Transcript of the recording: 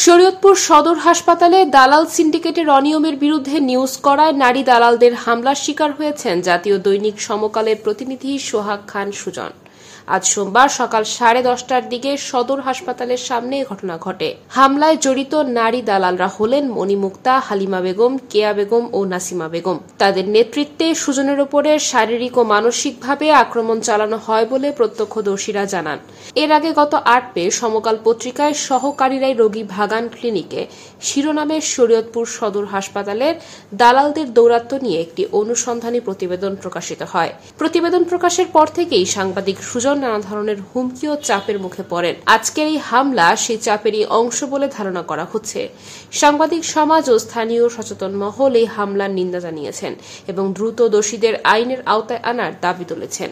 শরীয়তপুর সদর হাসপাতালে দালাল সিন্ডিকেটের অনিয়মের বিরুদ্ধে নিউজ করায় নারী দালালদের হামলার শিকার হয়েছেন জাতীয় দৈনিক সমকালের প্রতিনিধি সোহাগ খান সুজন। আজ সোমবার সকাল 10:30টার দিকে সদর হাসপাতালের সামনে ঘটনা ঘটে। হামলায় জড়িত নারী দালালরা হলেন মণিমুক্তা, হালিমা বেগম, কেয়া বেগম ও নাসিমা বেগম। তাদের নেতৃত্বে সুজনের উপরে শারীরিক ও মানসিকভাবে আক্রমণ চালানো হয় বলে প্রত্যক্ষদর্শীরা জানান। এর আগে গত 8 মে সমকাল পত্রিকায় সহকারীরাই রোগী ভাগান ক্লিনিকে শিরোনামে শরীয়তপুর সদর হাসপাতালের দালালদের দৌরাত্ম্য নিয়ে একটি অনুসন্ধানী প্রতিবেদন প্রকাশিত হয়। প্রতিবেদন প্রকাশের পর থেকেই সাংবাদিক সুজন নানা ধরনের হুমকি ও চাপের মুখে পড়েন। আজকের এই হামলা সেই চাপেরই অংশ বলে ধারণা করা হচ্ছে। সাংবাদিক সমাজ ও স্থানীয় সচেতন মহল এই হামলার নিন্দা জানিয়েছেন এবং দ্রুত দোষীদের আইনের আওতায় আনার দাবি তুলেছেন।